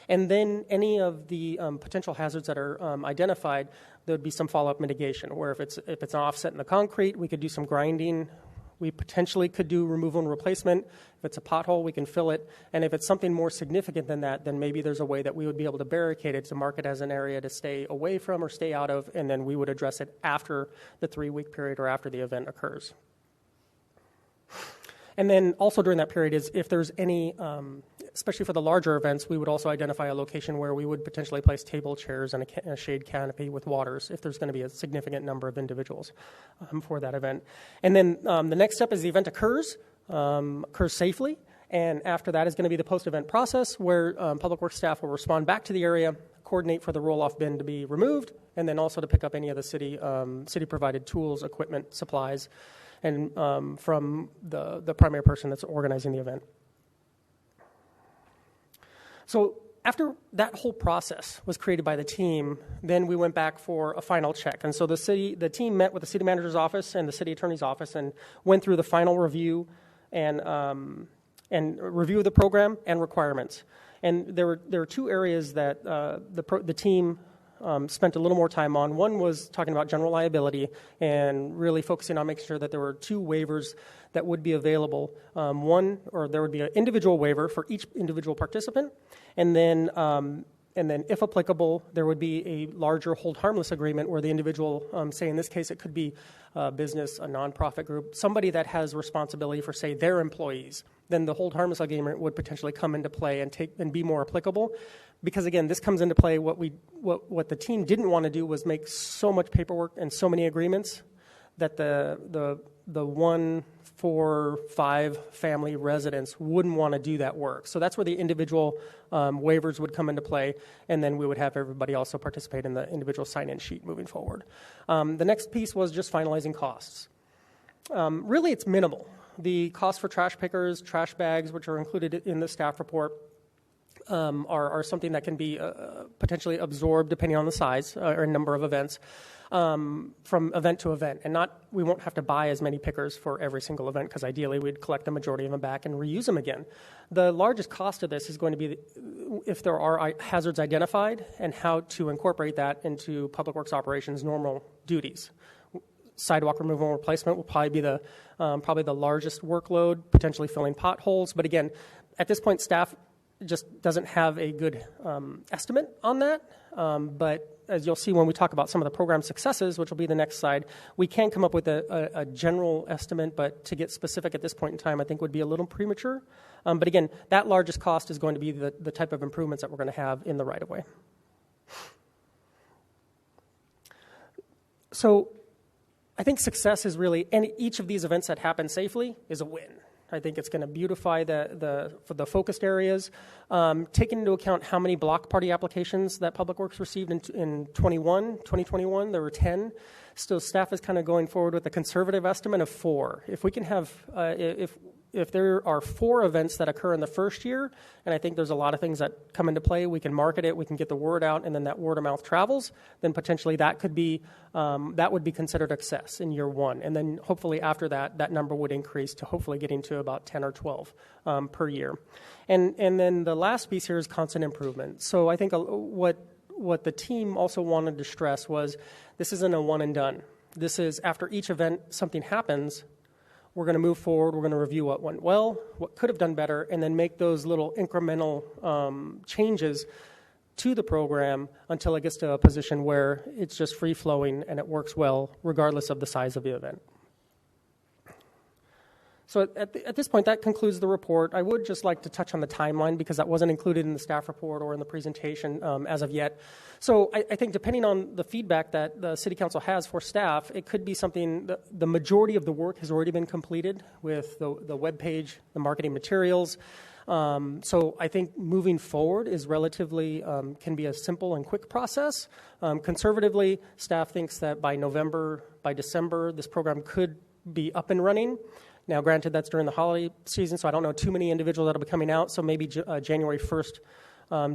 And then any of the potential hazards that are identified, there would be some follow-up mitigation, where if it's an offset in the concrete, we could do some grinding. We potentially could do removal and replacement. If it's a pothole, we can fill it. And if it's something more significant than that, then maybe there's a way that we would be able to barricade it to mark it as an area to stay away from or stay out of, and then we would address it after the 3-week period or after the event occurs. And then also during that period is if there's any, especially for the larger events, we would also identify a location where we would potentially place table, chairs, and a shade canopy with waters if there's going to be a significant number of individuals for that event. And then the next step is the event occurs safely, and after that is going to be the post-event process where Public Works staff will respond back to the area, coordinate for the roll-off bin to be removed, and then also to pick up any of the city-provided tools, equipment, supplies, and from the primary person that's organizing the event. So after that whole process was created by the team, then we went back for a final check. And so the team met with the city manager's office and the city attorney's office and went through the final review and review of the program and requirements. And there were two areas that the team spent a little more time on. One was talking about general liability and really focusing on making sure that there were 2 waivers that would be available. There would be an individual waiver for each individual participant, and then if applicable, there would be a larger hold harmless agreement where the individual, say in this case it could be a business, a nonprofit group, somebody that has responsibility for, say, their employees, then the hold harmless agreement would potentially come into play and be more applicable. Because again, this comes into play. What the team didn't want to do was make so much paperwork and so many agreements that the 1, 4, 5 family residents wouldn't want to do that work. So that's where the individual waivers would come into play, and then we would have everybody also participate in the individual sign-in sheet moving forward. The next piece was just finalizing costs. Really, it's minimal. The cost for trash pickers, trash bags, which are included in the staff report, are something that can be potentially absorbed depending on the size or number of events from event to event. And we won't have to buy as many pickers for every single event, because ideally we'd collect the majority of them back and reuse them again. The largest cost of this is going to be if there are hazards identified and how to incorporate that into Public Works operations' normal duties. Sidewalk removal and replacement will probably be the largest workload, potentially filling potholes. But again, at this point, staff just doesn't have a good estimate on that. But as you'll see when we talk about some of the program successes, which will be the next slide, we can come up with a general estimate, but to get specific at this point in time, I think would be a little premature. But again, that largest cost is going to be the type of improvements that we're going to have in the right-of-way. So I think success is really, and each of these events that happen safely is a win. I think it's going to beautify for the focused areas. Taking into account how many block party applications that Public Works received in 2021, there were 10. So staff is kind of going forward with a conservative estimate of 4. If we can have, if there are 4 events that occur in the first year, and I think there's a lot of things that come into play, we can market it, we can get the word out, and then that word of mouth travels, then potentially that could be, that would be considered a success in year 1. And then hopefully after that, that number would increase to hopefully getting to about 10 or 12 per year. And then the last piece here is constant improvement. So I think what the team also wanted to stress was this isn't a one and done. This is after each event, something happens, we're going to move forward, we're going to review what went well, what could have done better, and then make those little incremental changes to the program until it gets to a position where it's just free-flowing and it works well regardless of the size of the event. So at this point, that concludes the report. I would just like to touch on the timeline because that wasn't included in the staff report or in the presentation as of yet. So I think depending on the feedback that the City Council has for staff, it could be something, the majority of the work has already been completed with the web page, the marketing materials. So I think moving forward is relatively, can be a simple and quick process. Conservatively, staff thinks that by December, this program could be up and running. Now, granted, that's during the holiday season, so I don't know too many individuals that will be coming out, so maybe January 1st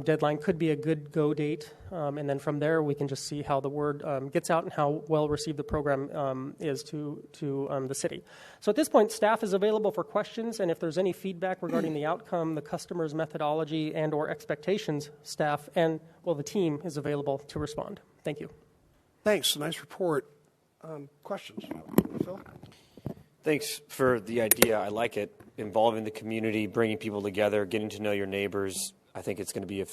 deadline could be a good go date, and then from there we can just see how the word gets out and how well received the program is to the city. So at this point, staff is available for questions, and if there's any feedback regarding the outcome, the customer's methodology, and or expectations, staff and, well, the team is available to respond. Thank you. Thanks. Nice report. Questions? Phil? Thanks for the idea. I like it. Involving the community, bringing people together, getting to know your neighbors. I think it's going to be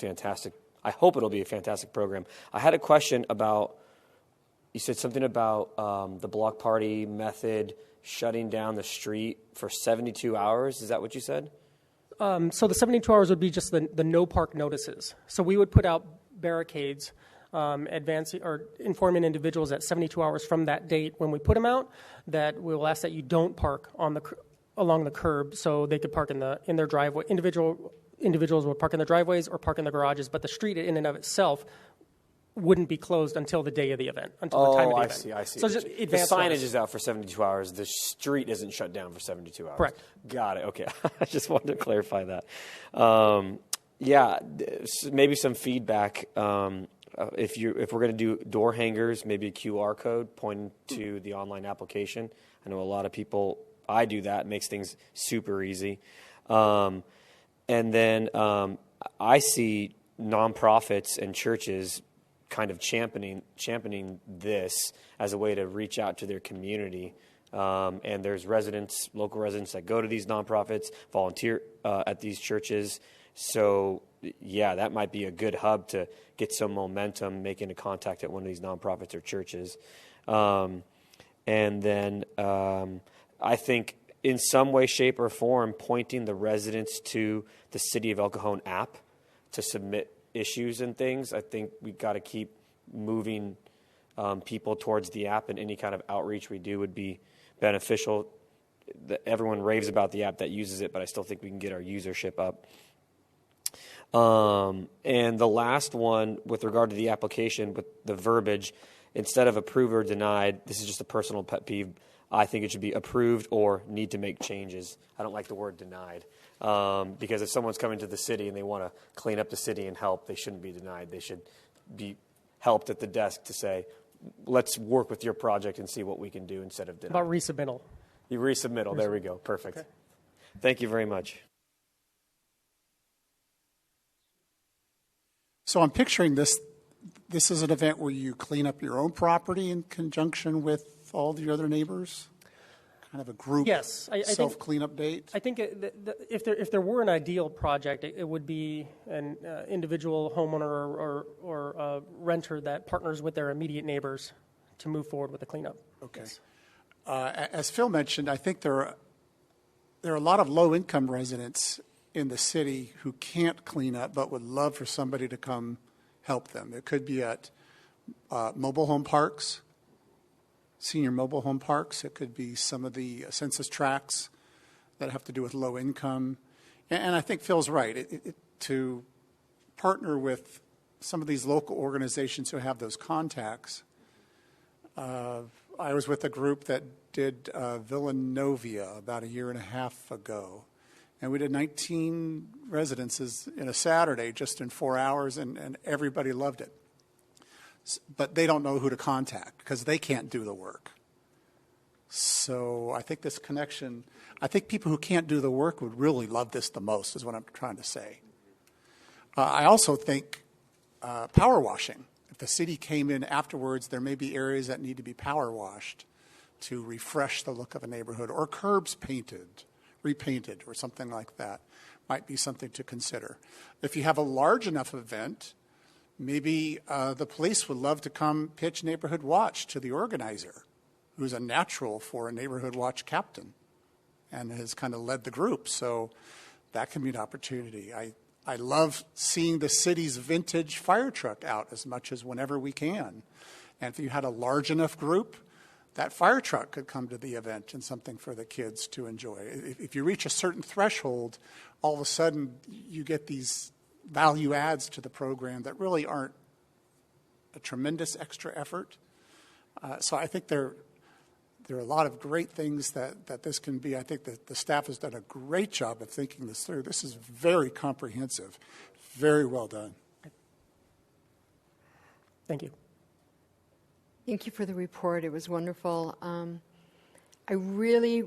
I hope it'll be a fantastic program. I had a question about, you said something about the block party method shutting down the street for 72 hours. Is that what you said? So the 72 hours would be just the no park notices. So we would put out barricades advancing or informing individuals at 72 hours from that date when we put them out that we will ask that you don't park along the curb, so they could park in their driveway. Individuals would park in their driveways or park in their garages, but the street in and of itself wouldn't be closed until the day of the event, until the time of the event. I see. So just the signage is out for 72 hours. The street isn't shut down for 72 hours. Correct. Got it. Okay. I just wanted to clarify that. Maybe some feedback. If we're going to do door hangers, maybe a QR code pointing to the online application. I know a lot of people, I do that. It makes things super easy. And then I see nonprofits and churches kind of championing this as a way to reach out to their community. And there's local residents that go to these nonprofits, volunteer at these churches. So, yeah, that might be a good hub to get some momentum, making a contact at one of these nonprofits or churches. And then I think in some way, shape, or form, pointing the residents to the City of El Cajon app to submit issues and things. I think we've got to keep moving people towards the app, and any kind of outreach we do would be beneficial. Everyone raves about the app that uses it, but I still think we can get our usership up. And the last one, with regard to the application, with the verbiage, instead of approved or denied, this is just a personal pet peeve, I think it should be approved or need to make changes. I don't like the word denied, because if someone's coming to the city and they want to clean up the city and help, they shouldn't be denied. They should be helped at the desk to say, let's work with your project and see what we can do instead of deny. About resubmittal. Resubmittal, there we go. Perfect. Okay. Thank you very much. So I'm picturing this is an event where you clean up your own property in conjunction with all the other neighbors? kind of a group Yes, I think- self-cleanup date? I think if there were an ideal project, it would be an individual homeowner or a renter that partners with their immediate neighbors to move forward with the cleanup. Okay. Yes. As Phil mentioned, I think there are a lot of low-income residents in the city who can't clean up but would love for somebody to come help them. It could be at mobile home parks, senior mobile home parks. It could be some of the census tracts that have to do with low income. And I think Phil's right. To partner with some of these local organizations who have those contacts. I was with a group that did Villanova about a year and a half ago. And we did 19 residences in a Saturday just in 4 hours, and everybody loved it. But they don't know who to contact because they can't do the work. So I think this connection, I think people who can't do the work would really love this the most, is what I'm trying to say. I also think power washing. If the city came in afterwards, there may be areas that need to be power washed to refresh the look of a neighborhood, or curbs repainted, or something like that. Might be something to consider. If you have a large enough event, maybe the police would love to come pitch Neighborhood Watch to the organizer, who's a natural for a Neighborhood Watch captain and has kind of led the group. So that can be an opportunity. I love seeing the city's vintage fire truck out as much as whenever we can. And if you had a large enough group, that fire truck could come to the event and something for the kids to enjoy. If you reach a certain threshold, all of a sudden you get these value adds to the program that really aren't a tremendous extra effort. So I think there are a lot of great things that this can be. I think that the staff has done a great job of thinking this through. This is very comprehensive, very well done. Thank you. Thank you for the report. It was wonderful. I really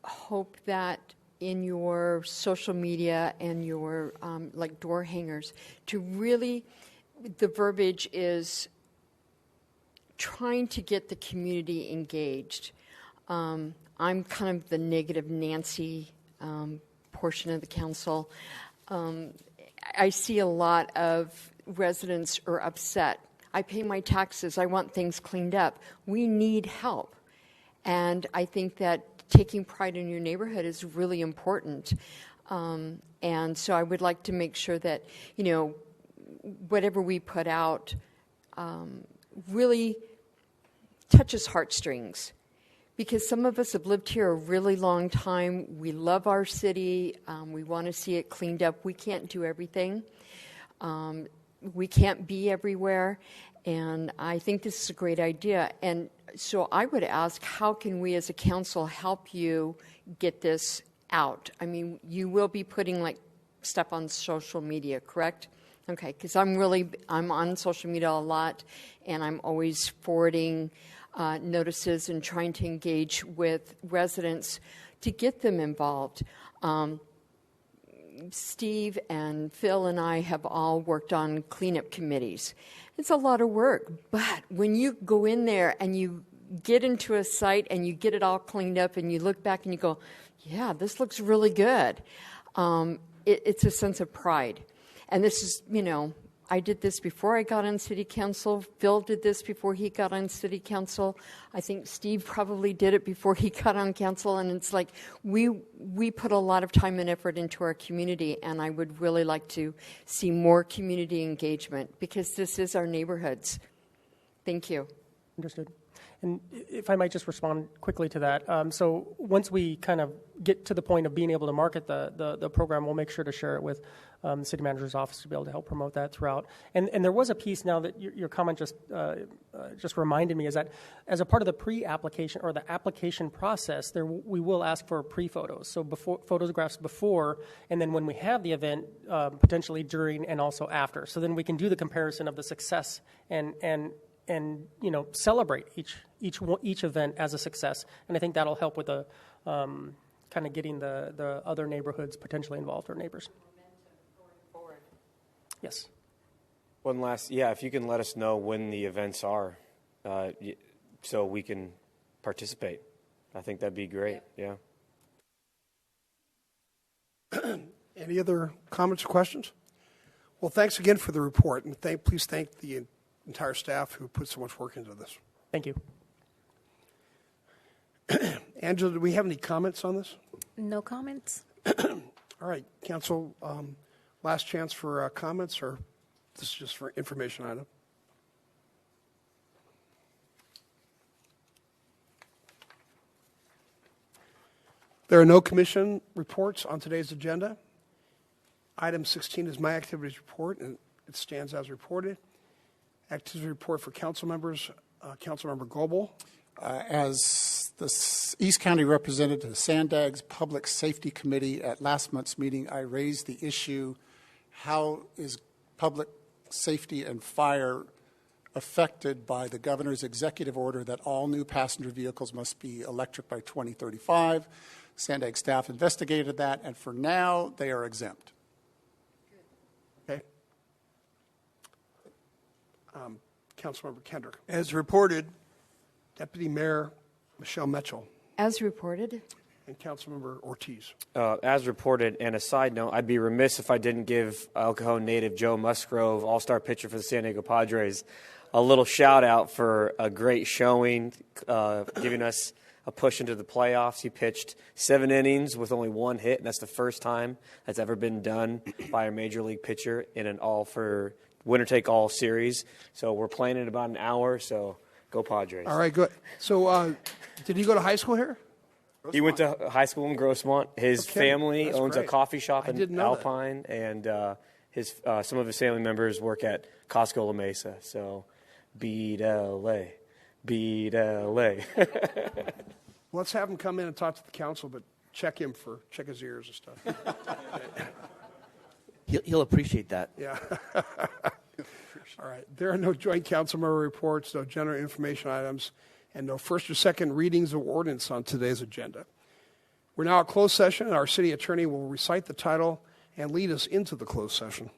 hope that in your social media and your like door hangers, to really, the verbiage is trying to get the community engaged. I'm kind of the negative Nancy portion of the council. I see a lot of residents are upset. I pay my taxes. I want things cleaned up. We need help. And I think that taking pride in your neighborhood is really important. And so I would like to make sure that, you know, whatever we put out really touches heartstrings. Because some of us have lived here a really long time. We love our city. We want to see it cleaned up. We can't do everything. We can't be everywhere. And I think this is a great idea. And so I would ask, how can we as a council help you get this out? I mean, you will be putting like stuff on social media, correct? Okay, because I'm on social media a lot, and I'm always forwarding notices and trying to engage with residents to get them involved. Steve and Phil and I have all worked on cleanup committees. It's a lot of work, but when you go in there and you get into a site and you get it all cleaned up and you look back and you go, yeah, this looks really good, it's a sense of pride. And this is, you know, I did this before I got on city council. Phil did this before he got on city council. I think Steve probably did it before he got on council. And it's like we put a lot of time and effort into our community, and I would really like to see more community engagement because this is our neighborhoods. Thank you. Understood. And if I might just respond quickly to that. So once we kind of get to the point of being able to market the program, we'll make sure to share it with the city manager's office to be able to help promote that throughout. And there was a piece now that your comment just reminded me, is that as a part of the pre-application or the application process, we will ask for pre-photos. So photographs before, and then when we have the event, potentially during and also after. So then we can do the comparison of the success and you know, celebrate each event as a success, and I think that'll help with the kind of getting the other neighborhoods potentially involved or neighbors. Yes. One last, if you can let us know when the events are, so we can participate. I think that'd be great. Yeah. Any other comments or questions? Well, thanks again for the report, and please thank the entire staff who put so much work into this. Thank you. Angela, do we have any comments on this? No comments. All right, Council, last chance for comments, or this is just for information item? There are no commission reports on today's agenda. Item 16 is my activities report, and it stands as reported. Activity report for council members, Councilmember Goebel. As the East County representative to the Sandags Public Safety Committee at last month's meeting, I raised the issue, how is public safety and fire affected by the governor's executive order that all new passenger vehicles must be electric by 2035. Sandag staff investigated that, and for now, they are exempt. Okay. Councilmember Kendrick. As reported. Deputy Mayor Michelle Mitchell. As reported. And Councilmember Ortiz. As reported, and a side note, I'd be remiss if I didn't give El Cajon native Joe Musgrove, all-star pitcher for the San Diego Padres, a little shout-out for a great showing, giving us a push into the playoffs. He pitched 7 innings with only 1 hit, and that's the first time that's ever been done by a major league pitcher in an winner-take-all series. So we're playing in about an hour, so go Padres. All right, good. So did he go to high school here? He went to high school in Grossmont. His family owns great. a coffee shop I didn't in know that. Alpine, and some of his family members work at Costco La Mesa. So, beat LA. Let's have him come in and talk to the council, but check his ears and stuff. He'll appreciate that. Yeah. All right. There are no joint council member reports, no general information items, and no first or second readings of ordinance on today's agenda. We're now at closed session, and our city attorney will recite the title and lead us into the closed session.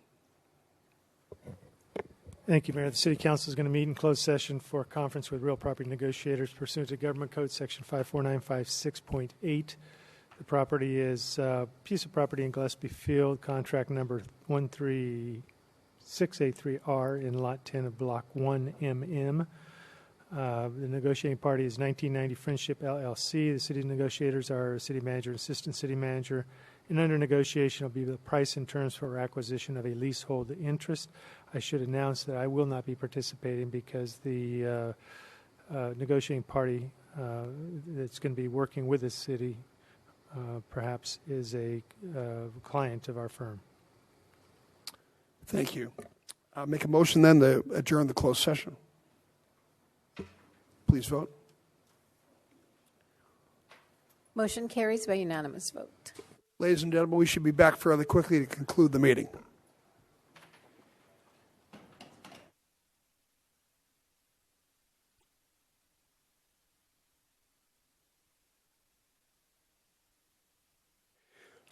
Thank you, Mayor. The City Council is going to meet in closed session for a conference with real property negotiators pursuant to Government Code Section 54956.8. The property is a piece of property in Gillespie Field, contract number 13683R in Lot 10 of Block 1MM. The negotiating party is 1990 Friendship LLC. The city negotiators are city manager and assistant city manager. And under negotiation will be the price and terms for acquisition of a leasehold interest. I should announce that I will not be participating because the negotiating party that's going to be working with the city perhaps is a client of our firm. Thank you. Make a motion then to adjourn the closed session. Please vote. Motion carries by unanimous vote. Ladies and gentlemen, we should be back fairly quickly to conclude the meeting.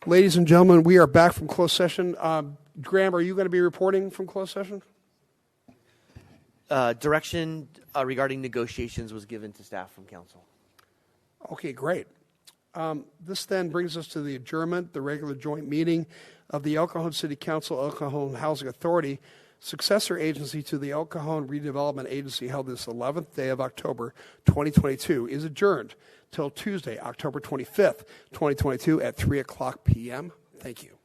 Ladies and gentlemen, we are back from closed session. Graham, are you going to be reporting from closed session? Direction regarding negotiations was given to staff from council. Okay, great. This then brings us to the adjournment, the regular joint meeting of the El Cajon City Council, El Cajon Housing Authority, successor agency to the El Cajon Redevelopment Agency, held this 11th day of October 2022, is adjourned till Tuesday, October 25th, 2022 at 3 o'clock p.m. Thank you.